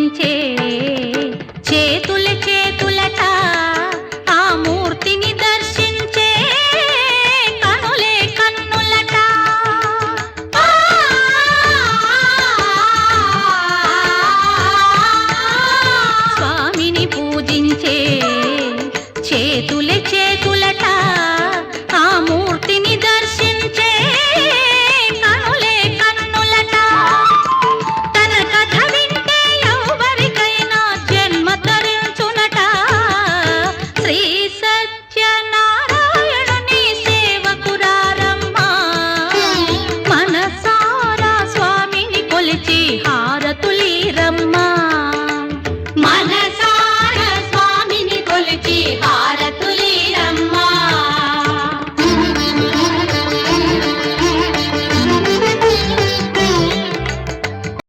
పూజించే చేతుల చేతులట ఆ మూర్తిని దర్శించే కనులే కన్నులట స్వామిని పూజించే చేతుల చేతులట ఆ మూర్తిని దర్శించే కనులే కన్నులట తన కథ వింటే ఎవరికైనా జన్మ తరించునట శ్రీ సత్యనారాయణుని సేవకురారమ్మ మనసారా స్వామిని కొలిచి